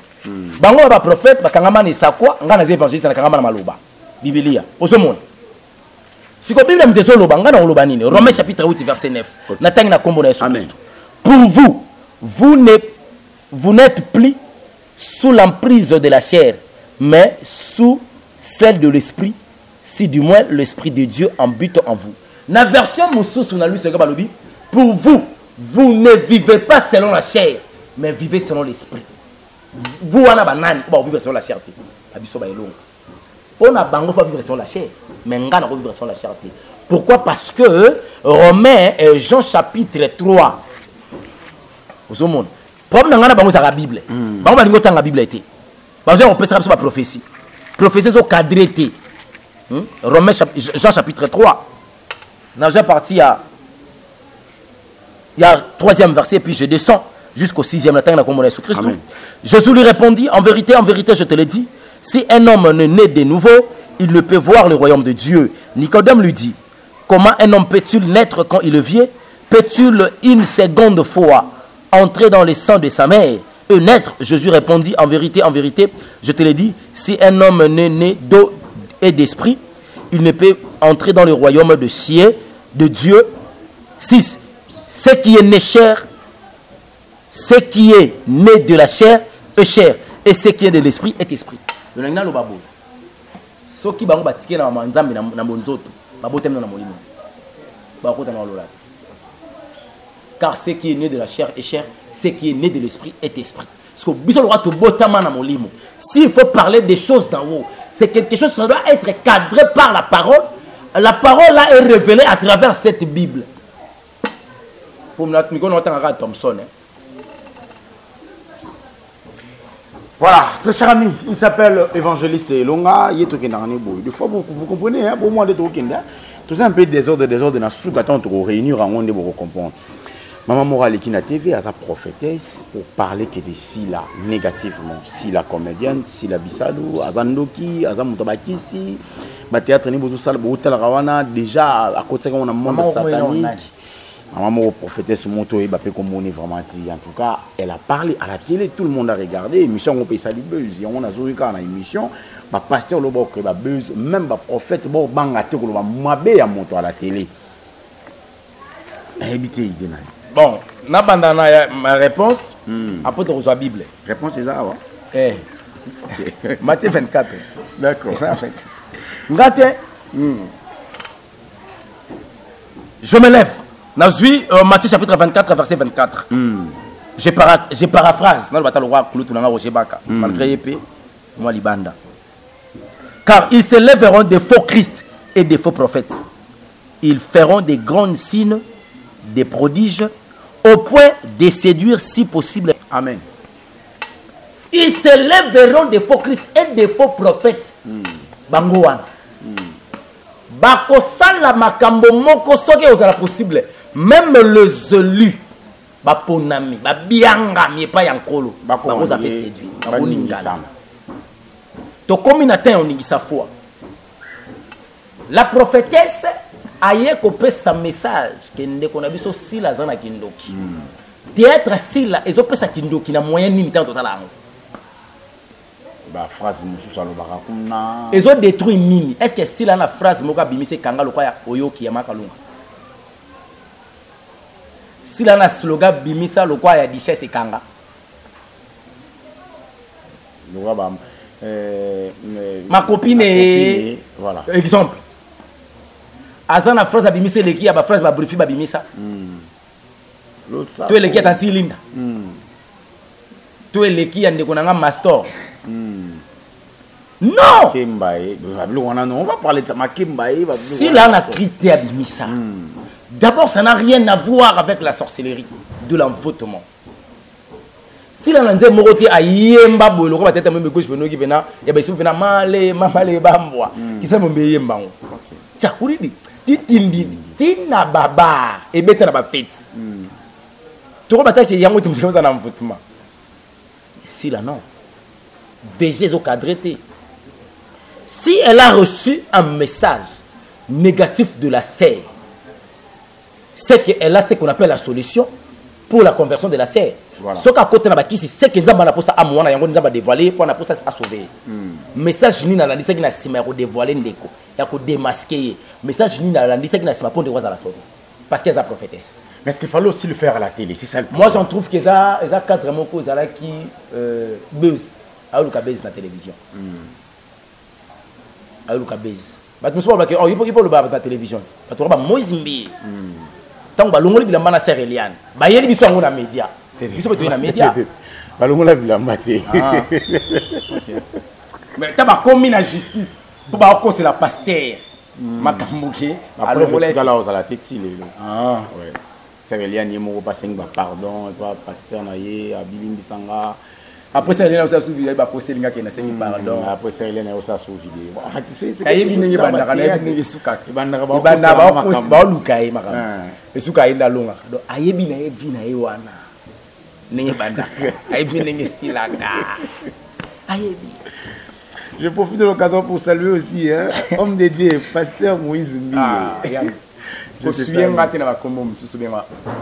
Bango ba prophète ba kangama ni sakwa, nga na évangéliste na kangama na maloba. Biblia. Osomona. Si la Bible me dit loba, nga na loba nini. Romains chapitre 8 verset 9. Na tangi na kombo na Yesu Christ. Pour vous n'êtes plus sous l'emprise de la chair, mais sous celle de l'esprit. Si du moins l'Esprit de Dieu habite en vous. La version Moussous, on a lu ce que balobi. Pour vous, vous ne vivez pas selon la chair, mais vivez selon l'esprit. Vous, on a banane, vous vivez selon la chair. On a bango, faut vivre selon la chair, mais on a vivre selon la chair. Pourquoi? Parce que Romains et Jean chapitre 3. Vous avez le problème dans la Bible. Vous avez la Bible. Vous avez la prophétie. Prophétie est cadrée. Romains, Jean chapitre 3. Dans la partie, il y a 3e verset, puis je descends jusqu'au 6e. Jésus lui répondit, en vérité, je te le dis, si un homme ne naît de nouveau, il ne peut voir le royaume de Dieu. Nicodème lui dit, comment un homme peut-il naître quand il est vieux? Peut-il une seconde fois entrer dans le sang de sa mère et naître? Jésus répondit, en vérité, je te le dis, si un homme n'est né d'eau et d'esprit, il ne peut entrer dans le royaume de ciel, de Dieu. 6. Ce qui est né chair, ce qui est né de la chair est chair, et ce qui est de l'esprit est esprit. Car ce qui est né de la chair est chair, ce qui est né de l'esprit est esprit. S'il faut parler des choses d'en haut, c'est quelque chose qui doit être cadré par la parole. La parole là est révélée à travers cette Bible. Pour Thompson. Voilà, très cher ami, il s'appelle Évangéliste Longa. Des fois, vous comprenez, pour moi, tout ça un peu désordre, dans ce cas, on réunir en monde pour comprendre. Maman Morale qui na TV a sa prophétesse pour parler que de Sila négativement, Sila comédienne, Sila Bissalou, Azandoki, Azamutabakisi, ba théâtre ni bozo sala bo rawana déjà à côté on a monde satanique. Maman prophétesse moto et bapé comme on est vraiment dit. En tout cas, elle a parlé à la télé, tout le monde a regardé, émission on peut ça buzz, on a joué quand on a émission, ba pasteur le bok ba buzz, même ba prophète bo banga te ko ba mabe ya moto à la télé. Habité idée. Bon, ma réponse, après tu reçois la Bible. Réponse c'est ça, ouais. Matthieu 24. D'accord. Je me lève. Matthieu chapitre 24, verset 24. Je paraphrase. Malgré épée, moi libanda. Car ils se lèveront des faux Christ et des faux prophètes. Ils feront des grands signes, des prodiges, au point de séduire si possible. Amen. Ils se lèveront des faux Christ et des faux prophètes. Bangouan. Bakosala makambo moko soki ozala possible. Même les élus, baponami, babianga miepa yankolo, bakoza pe séduire. Bakoningana. To komi na ten oningisa foi. La prophétesse aye kopé sa message que ndeko na biso sila zana kindoki. Théâtre sila ezopesa kindoki na moyen nini tant total ango. Ba phrase mususu alobaka kuna. Ezo détruit nini? Est-ce que sila na phrase moka bimise kanga lokoya oyoki ya makalunga? Sila na slogan bimisa lokoya richesse kanga. Ma copine, voilà. Exemple. Azana phrase abimisa leki ya ba phrase ba brifi ba bimisa. Tu leki atanti linda. Tu leki ya ndeko nanga master. Non. On va parler de ça. Si là on a crité abimisa. D'abord ça n'a rien à voir avec la sorcellerie, de l'envoûtement. Si là on a dit moroté ayemba bolo ko bateta même gauche beno ki bena ya ba isu bena male mamale bambwa. Ki sa mombe yemba ngo. Chakuridi titindi tina baba et beta na ba fête. Tu vois que yango tumse za na envoûtement. Si là non. Déjà au cadré. Si elle a reçu un message négatif de la serre, c'est qu'elle a ce qu'on appelle la solution pour la conversion de la serre. Voilà. Ce qu'à côté de c'est que nous avons ça à moi, nous avons dévoilé pour nous à sauver. Message ni na landisa qui na sima ko dévoiler ndeko, ya ko démasquer. Message ni na landisa qui na sima pour de la sauver. Parce qu'elle est prophétesse. Mais est-ce qu'il fallait aussi le faire à la télé? C'est ça. Moi j'en trouve que ça cadre mon cause là qui buzz, à le buzz na télévision. À le buzz. bato mosusu balobaki oh ipo lobaka na télévision bato ba Moïse Mbi ntango balongoli bilamba na sœur Eliane bayeli biso yango na média biso bato na média balongola bilamba te mais ta bakomi na justice po bakosela pasteur makambo ke alongola esala ozala te ti lelo ouais sœur Eliane ye moko basengi pardon et pasteur na ye abilimbisanga. Après ça, il y a aussi vidéo, il va poster les gars qui n'ont pas pardon. Après ça, il y a aussi vidéo. En fait, c'est il y a des bandara, il y a des soukak. Les bandara, ba lukai makam. Les soukak inda longa. Donc ayebi na yebi na yewana. Nenge bandara. Ayebi nenge silaka. Ayebi. Je profite de l'occasion pour saluer aussi homme de Dieu, pasteur Moïse Mbi. Ah, je suis bien raté dans ma combo, monsieur bien.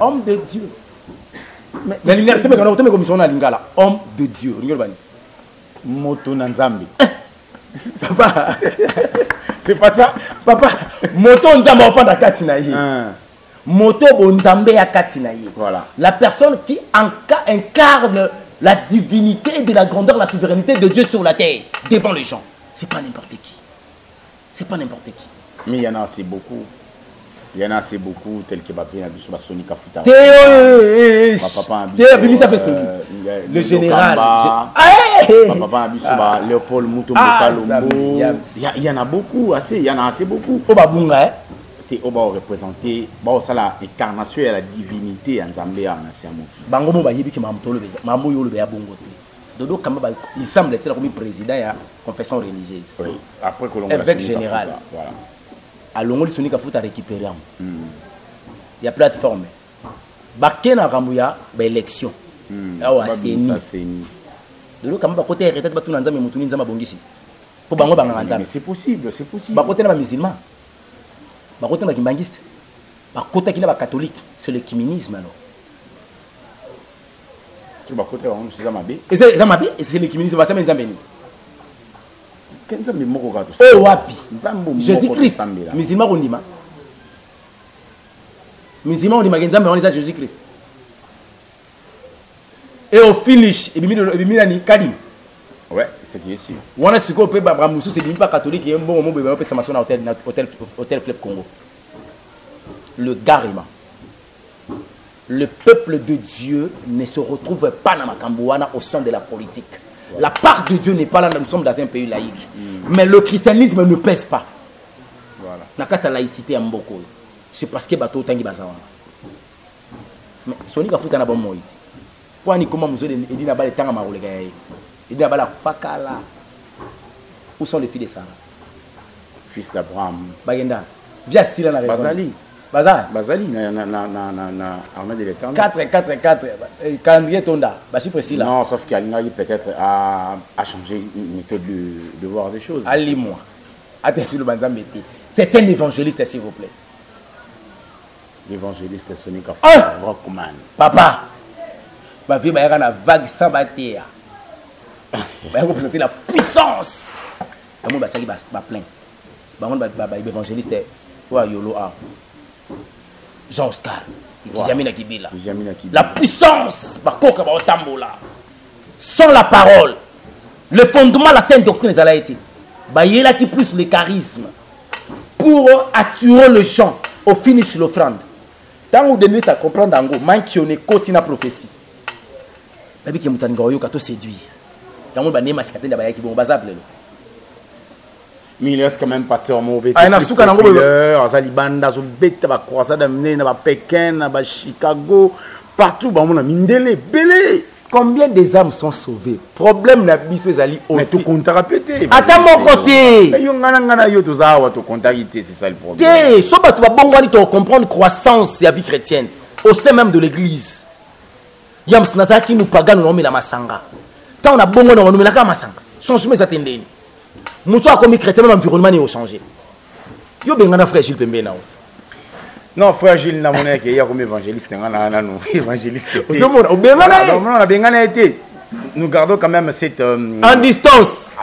Homme de Dieu. Mais la lumière, tu me commission na lingala, homme de Dieu. Moto Nzambe. Papa, c'est pas ça. Papa, moto Nzambe enfant da katinaye. Moto Nzambe ya katinaye. Voilà. La personne qui incarne la divinité de la grandeur, la souveraineté de Dieu sur la terre devant les gens. C'est pas n'importe qui. C'est pas n'importe qui. Mais il y en a assez beaucoup. Il y en a assez beaucoup, tel que Bapi Nabiso Basoni Kafuta. Le général. Papa Nabiso Léopold Moutomboka Lombo. Il y en a beaucoup, assez. Il y en a assez beaucoup. Obabunga, Oba représenter la incarnation et la divinité en Zambie en Asiamo. Bango Boba Yebi qui m'a Mambo Yolo Bea Bongo. Dodo Kamba, il semble être comme président de la confession religieuse. Oui, après que l'on évêque général. Voilà. Alors, il y a récupérer. Il y a plateforme. Baké na Ramouya, élection. C'est possible, c'est possible. Musulman. Catholique. C'est le kiménisme alors. C'est le kiménisme. Oh wapi Jésus-Christ musulman ondima Nzambe on est Jésus-Christ et au finish ebimina Kadim. Ouais, c'est qui est sûr. On a ce qu'on peut Bramoussou c'est pas catholique et un bon moment on peut s'amasser dans hôtel Fleuve Congo. Le garima. Le peuple de Dieu ne se retrouve pas dans Makambouana au sein de la politique. La part de Dieu n'est pas là, nous sommes dans un pays laïque. Mais le christianisme ne pèse pas. Voilà. La laïcité à Mboko. C'est parce que bateau tangi bazawa. Mais Sony ka futa na bon moïti. Pour ni comment muso edi na ba le tanga marole gaye. Edi na ba la fakala. Où sont les filles de Sarah? Fils d'Abraham. Bagenda. Via Sila na raison. Bazali na armée de l'État. 4 calendrier tonda. Ba chiffre ici là. Non, sauf qu'Alina peut-être a changé une méthode de voir des choses. Allez-moi. Attention le banzambe. C'est un évangéliste s'il vous plaît. L'évangéliste Sonika Rockman. Papa. Ma vie va na vague sans bâtir. Va représenter la puissance. Le monde va sali va plein. Ba évangéliste wa yolo a. Jean Oscar, la puissance, sans la parole, le fondement de la sainte doctrine des Alaïti, il y a qui plus le charisme pour attirer le chant au finish l'offrande. Tant vous donnez ça comprendre en gros, manque on est côté na prophétie. La vie qui est moutane kato séduire. Tant vous banné mascaté d'abord qui vont bazable. Mais il reste quand même pasteur mauvais. Ah, il y a Zalibanda, Zobeta, Croissant d'amener, Pékin, Chicago, partout, on a Mindele, Belé. Combien des âmes sont sauvées? Problème n'a pas Zali. Mais tout compte à répéter. À mon côté. C'est ça le problème. Si tu vas bon comprendre croissance et la vie chrétienne au sein même de l'église. Yams Nazaki nous pagan nous la masanga. Tant on a bon on nous la masanga. Changement ça tendait. Moussa comme chrétien même environnement n'est changé. Yo bengana frère Gilles Pembe na out. Non frère Gilles na monnaie que hier comme évangéliste ngana nous évangéliste. Au bengana non la bengana été. Nous gardons quand même cette en distance.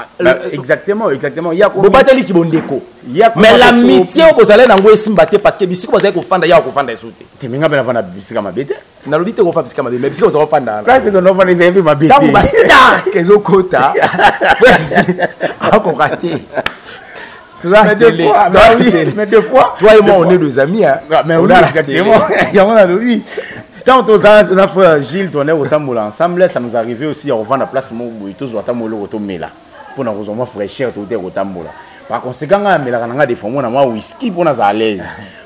Exactement. Il y a quoi bateli ki bondeko. Mais l'amitié vous allez nango esimbate parce que bisiko vous allez ko fanda ya ko fanda soute. Teminga bena fana bisika mabete. Na lobite ko fa bisika mabete mais bisiko vous allez fanda. Quand tu n'as pas les amis mabete. Tango basta kezo kota. Ako raté. Mais deux fois. Toi et moi, on est des amis. Hein. Mais oui, exactement. Quand on a fait Gilles, on est au Tambola ensemble, ça nous arrivait aussi à revendre la place tous au Tambola au Tomela. Pour nous avoir fraîcheur tout au Tambola. Par conséquent, on a des fois on whisky pour nous à l'aise.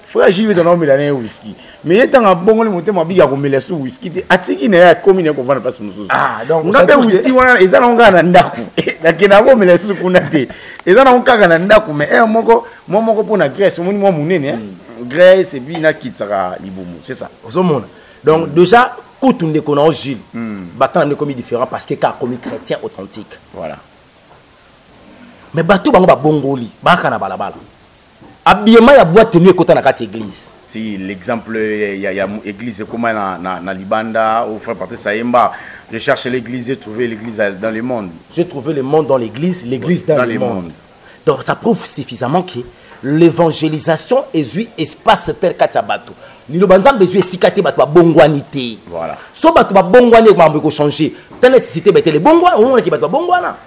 Frère Gilles, on a mis whisky. Mais étant un bon monté, ma bille a remis sous whisky. Atiki n'est comme une qu'on vend la place nous. Ah, donc on a whisky, on a les allons gagner un daku. La Kenavo, mais les sous qu'on a été. Les allons gagner un daku, mais moi, pour la Grèce, moi, mon Grèce, et puis, il y a qui sera liboumou. C'est ça. Donc, déjà, quand on déconne Gilles, Batan a commis différent parce qu'il a commis chrétien authentique. Voilà. Mais Batou Bango Bongoli, Bakana Balabala. Habillement, il y a boîte tenue côté de la église. Si l'exemple, il y a l'église comme dans Libanda, au frère Patrice Saïmba. Je cherche l'église, j'ai trouvé l'église dans le monde. J'ai trouvé le monde dans l'église, l'église dans le monde. Donc ça prouve suffisamment que l'évangélisation est un espace tel qu'à Batou. Nous avons besoin de sikate batwa bongwanité. Voilà. So batwa bongwané comment changer. Telle cité les bongwa, on qui batwa bongwana.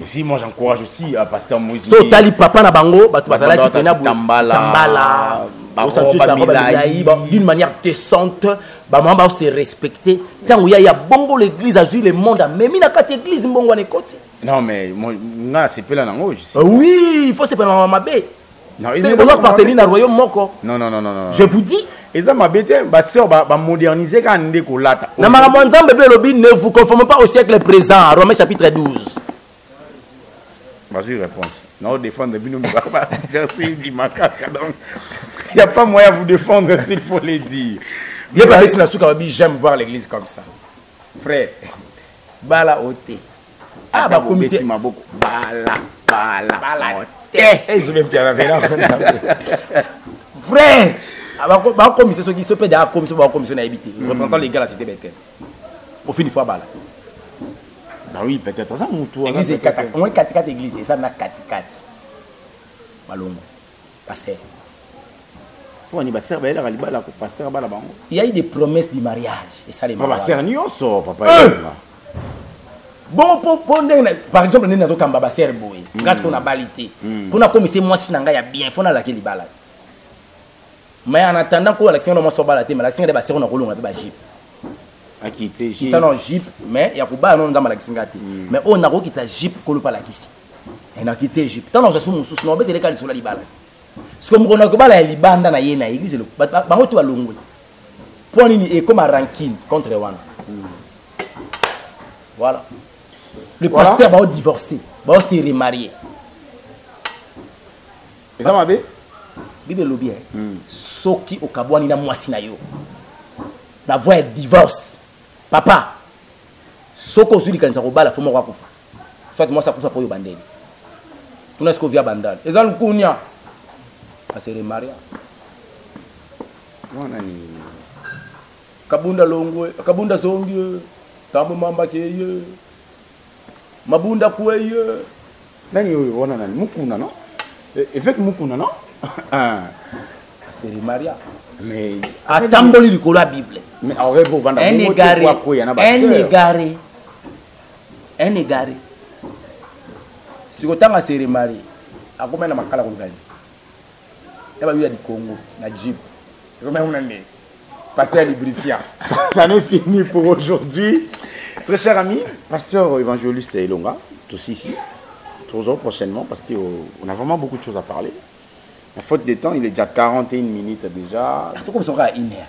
Ici, moi j'encourage aussi à Pasteur Moïse. So tali papa na bango, batu basala qui tena tambala, d'une manière décente, ba mamba se respecter. Tant où il y a bongo l'église a le monde a même na quatre église bongo na côté. Non mais moi c'est pas là nango, je sais. Oui, il faut se prendre ma bé. C'est pour appartenir au royaume moko. Non. Je vous dis. Et ça m'a bêté, ma soeur va moderniser quand on est colata. Na maramonzam bébé lobi ne vous conformez pas au siècle présent. Romains chapitre 12. Vas-y, réponse. Non, défendre Bino merci du macaque. Il n'y a pas moyen de vous défendre s'il faut le dire. Il n'y a pas de souci, j'aime voir l'église comme ça. Frère, bala oté. Ah, bah, comme c'est. Bala oté. Et je vais me faire frère, bah, comme c'est ce qui se peut d'ailleurs, comme c'est comme c'est habité. Représentant les gars, la cité Bethel. Au fin, il faut balade. Ah oui, peut-être ça, mon tour. L'église est 4 églises, et ça n'a 4. Balongo. Pasteur. Il y a eu des promesses du mariage. Et ça, les mariages. Bon, par exemple, nous avons un basser boy. Grâce qu'on a balité. Pour nous commencer, moi, si nous avons bien, il faut nous laquelle les balades. Mais en attendant qu'on l'action de soit baladé, mais l'action des bassers, on a roulé, on a fait qui sont en jeep, mais il y a pas de mais on a qui est jeep qu'on pas la ici. On a quitté jeep. Tant on a sous mon sous, on va te sur la libala. Ce que on a que la libanda na yena église le. Ba tu alongo. Point ni comme un ranking contre Wana. Voilà. Le pasteur va divorcer, va se remarier. Et ça m'a bé Bible lobby. Soki au kabwani na mwasi na yo. La voix est divorce. Papa, soko zuli kanisa kobala fo moko akufa. Soit moi ça kufa pour yo bandeli. Tuna sko via bandal. Ezal kunya. Asere Maria. Wana ni Kabunda longwe, kabunda zongie. Tambo mamba keye. Mabunda kweye. Nani yo wana nani mukuna no? Avec mukuna no? Asere Maria. Mais atamboli likolo la Bible. Mais aurait beau vendre un égaré. Si vous avez série marié, à combien de makala vous gagnez? Il y a du Congo, la Jeep. Pasteur Librifiant. Ça n'est fini pour aujourd'hui. Très cher ami, pasteur évangéliste Elonga, tous ici. Toujours prochainement parce qu'on a vraiment beaucoup de choses à parler. La faute de temps, il est déjà 41 minutes déjà. Tout comme ça, il y a une heure.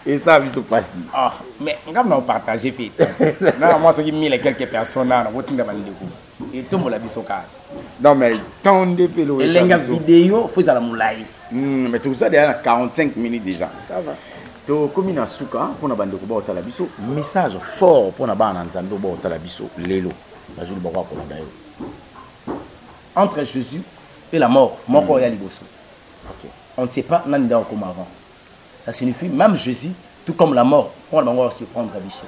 Et ça, il se passe. Ah, mais on va partager vite. Non, moi, ce qui mille et quelques personnes là, on va tout le monde. Et tout le monde a vu son cas. Non, mais tant de pélo. Et les vidéo, il faut la moulaï. Mais tout ça, derrière 45 minutes déjà. Ça va. Donc, comme il y a un souka, pour la bande de Koba au Talabiso, message fort pour la bande de Koba au Talabiso, Lélo. Entre Jésus et la mort, mon corps est à l'Ibosso. On ne sait pas, on n'est pas comme avant. Ça signifie, même Jésus, tout comme la mort, on va se prendre à Bissot.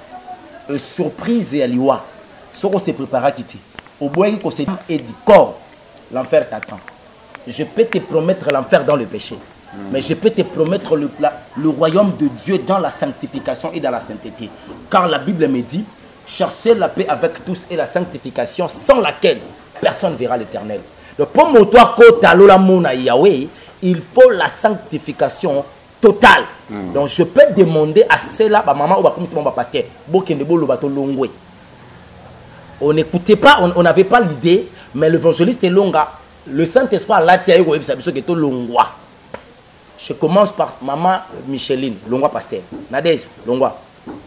Surprise et à l'Iwa, ce qu'on s'est préparé à quitter. Au bout qu'on s'est dit, corps, l'enfer t'attend. Je peux te promettre l'enfer dans le péché. Mais je peux te promettre le royaume de Dieu dans la sanctification et dans la sainteté. Car la Bible me dit, cherchez la paix avec tous et la sanctification sans laquelle personne ne verra l'Éternel. Donc pour moi, toi, Yahweh, il faut la sanctification totale. Donc je peux demander à cela, maman ou comme si mon pasteur, on n'écoutait pas, on n'avait pas l'idée, mais l'évangéliste est longa. Le Saint-Esprit a là, je commence par maman Micheline, Longwa pasteur. Nadège, Longwa.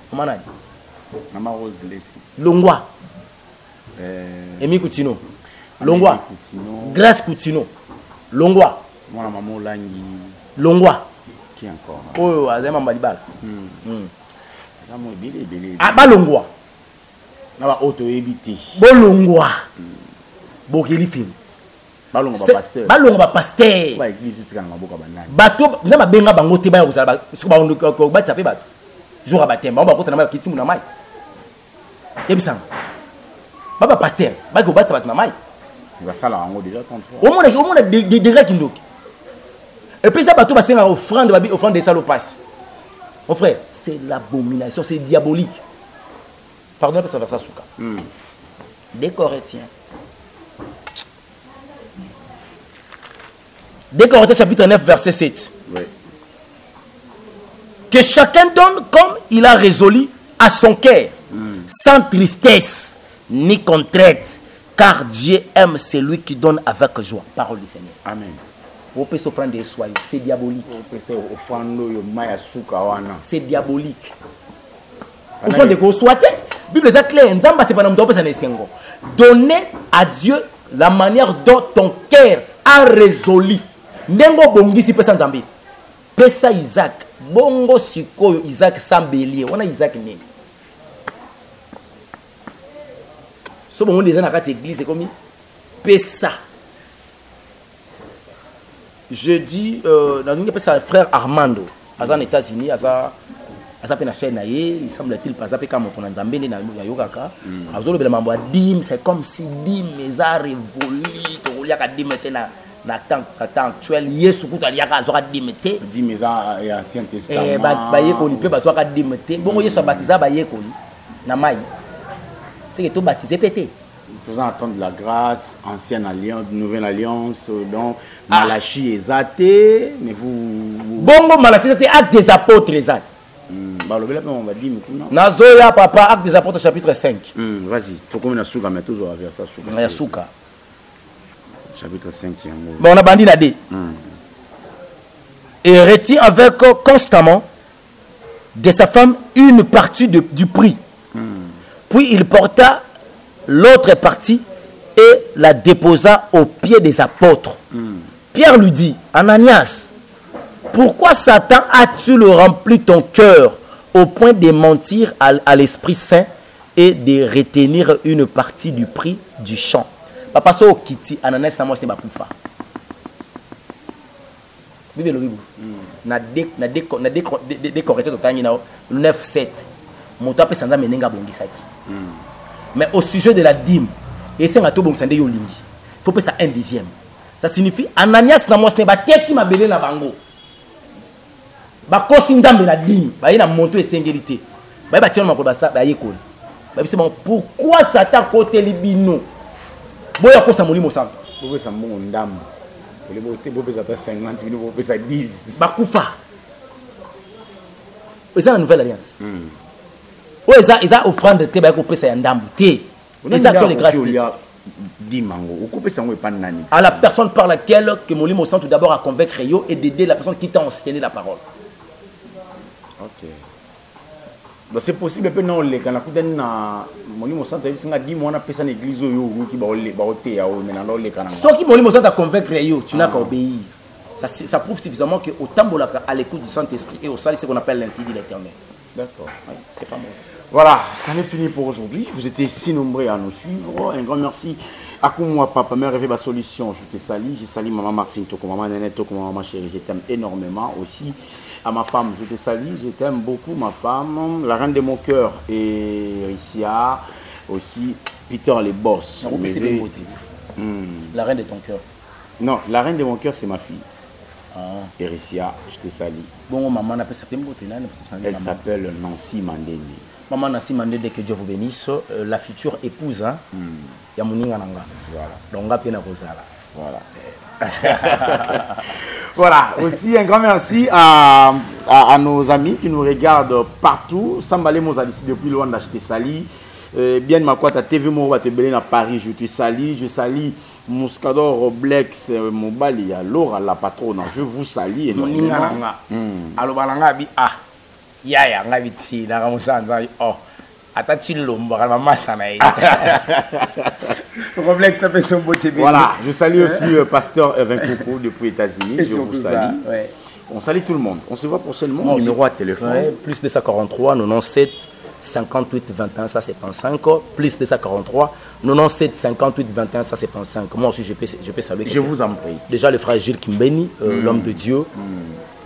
Comment on a dit? Maman Rose Lessi. Longwa. Emi Koutino. Longwa. Grâce Koutino. Longwa. Moi, la maman Langi. Longwa. Qui encore? Oh, Azema Malibal. Ah, bah Longwa. Naba auto-évité. Bon Longwa. Bokeli film. Balongo pasteur. Balongo pasteur. Ba église tika na maboka banani. Bato na babenga bango te ba kozala ko ba taper bato. Jour abatemba ba kota na ba kiti na mai. Ebisang. Baba pasteur, ba ko ba taper na mai. Il va ça là en déjà 33. Au monde des degrés qui ndoki. Et puis ça bato ba senga offrande des salopas. Mon frère, c'est l'abomination, c'est diabolique. Pardon ça va ça souka. Des Corinthiens. Des Corinthiens chapitre 9 verset 7. Oui. Que chacun donne comme il a résolu à son cœur, sans tristesse ni contrainte, car Dieu aime celui qui donne avec joie. Parole du Seigneur. Amen. C'est diabolique. C'est diabolique. Offrande de souhaiter. Bible est claire. Donner à Dieu la manière dont ton cœur a résolu. Nengo bongi si pesa nzambe. Pesa Isaac. Bongo sikoyo Isaac sambelier. On a Isaac né. So bongo déjà na kati église comme pesa. Je dis dans une pesa frère Armando. Aza aux États-Unis, aza pena chaîne na ye, il semble-t-il pas zapé comme on nzambe na yokaka. Azolo bela mambo dim, c'est comme si dim les a révolu, to liaka dim tena. Na temps actuel yesu kuta liaka azoka dimete dit mais et ancien testament ba yekoli pe ba soka dimete bongo yesu baptiser ba yekoli na mai c'est que tout baptisé pété tous attendent de la grâce ancienne alliance nouvelle alliance donc Malachie exaté mais vous bongo Malachie c'était acte des apôtres exact ba lobela pe on va dire mais nazoya papa acte des apôtres chapitre 5 vas-y to comme na suka mais toujours vers ça suka ya suka chapitre 5 bon on a bandi na D et retient avec constamment de sa femme une partie du prix puis il porta l'autre partie et la déposa aux pieds des apôtres. Pierre lui dit, Ananias, pourquoi Satan a-t-il rempli ton cœur au point de mentir à l'Esprit Saint et de retenir une partie du prix du champ? Papa so kiti Ananias na mwasi ne bakufa. Bible lo bibu. Na de Corinthiens totangi na 9:7. Moto apesa nzambe nenga bongisaki. Mais au sujet de la dîme, et c'est un bon sende yolingi. Il faut pas ça un dixième. Ça signifie Ananias na mwasi ne ba teki mabele na bango. Ba kosi nzambe na dîme, ba ina monto esengérité. Ba ba tiona makoba sa ba yekoli. Ba c'est bon pourquoi Satan côté libino? Boya kosa molimo santo. Bobe sa mo ndam. Le bote bobe za 50 minutes bobe sa 10. Ba kufa. C'est la nouvelle alliance. Ils ont offrande de ba ko pesa ya ndambu te. Et ça de grâce. À la personne par laquelle que molimo santo d'abord à convaincre yo et d'aider la personne qui t'a enseigné la parole. OK. Donc c'est possible que non les quand na molimo santo singa di mo na pesa na église yo ki ba ote ya o menano le kana. Ce qui molimo santo à convaincre yo, tu n'as qu'à obéir. Ça prouve suffisamment que au tambola à l'écoute du Saint-Esprit et au salut ce qu'on appelle l'insigne de l'Éternel. D'accord. Oui, c'est pas bon. Voilà, ça n'est fini pour aujourd'hui. Vous étiez si nombreux à nous suivre. Un grand merci à moi, papa, mère, rêver ma solution. Je te salue. Je salue maman Martine, Toko, maman Nénette, Toko, maman chérie. Je t'aime énormément aussi. À ma femme, je te salue. Je t'aime beaucoup, ma femme. La reine de mon cœur et Rissia. Aussi, Peter, les boss. La reine de ton cœur. Non, la reine de mon cœur, c'est ma fille. Erissia, je te salue. Bon, maman, elle s'appelle Nancy Mandeni. Maman Nassi Mandede, que Dieu vous bénisse. La future épouse, hein, Yamuninga Nanga. Voilà. Donc, Gapena Kozala. Voilà. Voilà, aussi un grand merci à nos amis qui nous regardent partout. Sambalé Mozalici depuis loin d'acheter Sali. Bien ma quoi ta TV moi va te belé à Paris, je te salue, je salue Muscador Roblex Mobali à Laura la patronne, je vous salue énormément. Alors balanga bi ah ya ngabiti na kamusanza oh atati lombo kama masa na ile. Roblex na personne beauté. Voilà, je salue aussi pasteur Evin Coco depuis États-Unis, je vous salue. Ouais. On salue tout le monde. On se voit prochainement. Numéro à téléphone. Ouais, plus 243 97 58 21 ça c'est 55 plus 243 97 58 21 ça c'est 55. Moi aussi je peux saluer. Je vous en prie. Déjà le frère Gilles Kimbeni, l'homme de Dieu.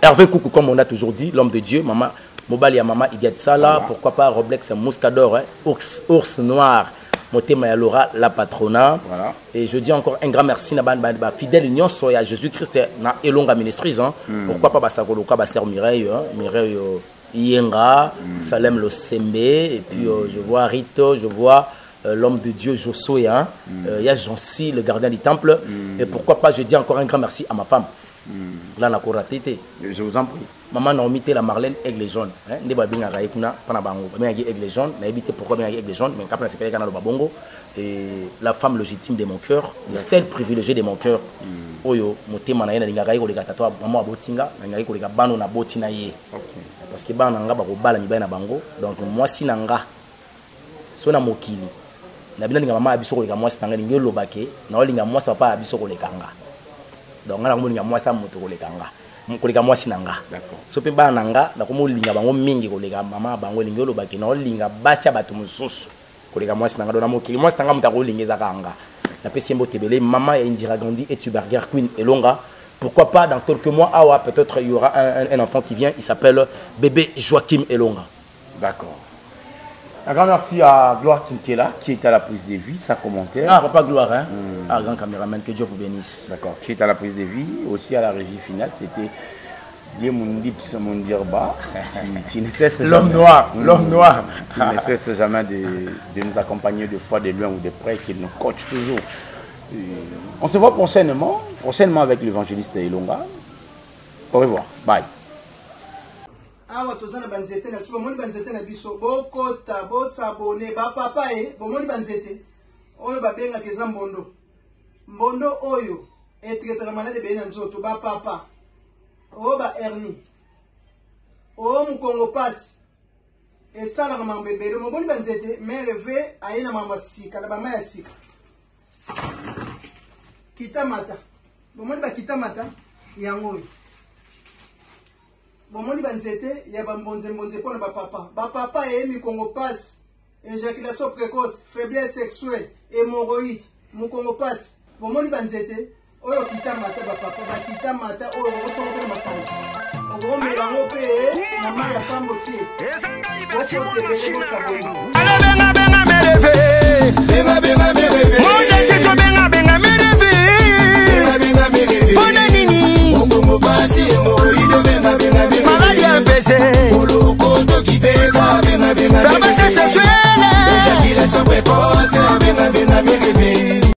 Hervé Koukou comme on a toujours dit, l'homme de Dieu. Maman Mobali à maman Idiat Sala, pourquoi pas Roblex Muscador, hein? Ours Noir, Motema Yalora, la patronat. Voilà. Et je dis encore un grand merci à fidèle union soya Jésus-Christ na Elonga Ministries. Hein? Pourquoi pas Basagoloka, Basser Mireille, hein? Mireille Yenga, Salem Losembe, et puis je vois Rito, je vois l'homme de Dieu Josoya, il y a Jancy, le gardien du temple. Et pourquoi pas, je dis encore un grand merci à ma femme. Là, on a tété. Je vous en prie. Maman Naomi la Marlène Aigle Jaune. Ne ba binga raï kuna pana bango. Ba binga Aigle Jaune. Na évité pourquoi binga Aigle Jaune. Mais quand on s'est fait canal babongo et la femme légitime de mon cœur, le seul privilégié de mon cœur. Oyo motema na yena linga raï ko le gatato maman abotinga na ngai ko le bano na botina ye. Parce que bana nga ba ko bala mi ba na bango. Donc moi sinanga sona mokili. Na bina linga maman abiso ko le moi sinanga linga lobake. Na linga moi papa abiso ko le kanga. Donc on a mon moi ça moto ko le kanga. Koleka mwasi nanga. D'accord. Sope ba nanga na komo linga bango mingi koleka mama bango lingolo baki na linga basi abatu mususu. Koleka mwasi nanga dona mokili mwasi nanga mutako lingeza kanga. La pesembo tebele maman et Indira Gandhi et Tuberger Queen Elonga. Pourquoi pas dans quelques mois ah peut-être il y aura un enfant qui vient, il s'appelle bébé Joachim Elonga. D'accord. Un grand merci à Gloire Kinkela qui est à la prise de vie, sa commentaire. Ah, papa Gloire, hein? Ah, grand caméraman, que Dieu vous bénisse. D'accord, qui est à la prise de vie, aussi à la régie finale, c'était Diemoundi Psamondirba, qui ne cesse jamais. L'homme noir, l'homme noir. Qui ne cesse jamais de nous accompagner de fois de loin ou de près, qui nous coach toujours. On se voit prochainement avec l'évangéliste Elonga. Au revoir, bye. Awa tozana banzete na biso bomoni banzete na biso bokota bosabone bapapa bomoni banzete oyo babengaka eza mbondo oyo etraitaka malade beye na nzoto bapapa oyo ba hernie oyo mukongo pasi esalaka mambo ebele moboni banzete mere ve aye na mambo ya sika na bama ya sika kitamata bomoni bakitamata yango oyo bomoni banzete ya bambonze pona bapapa et mikongo passe éjaculation précoce faiblesse sexuelle hémorroïde mukongo passe bomoni banzete oyo kitamata bapapa bakitamata oyo osongo pe masanga obo melango pe na mai ya pambo tie okote bele bosaboni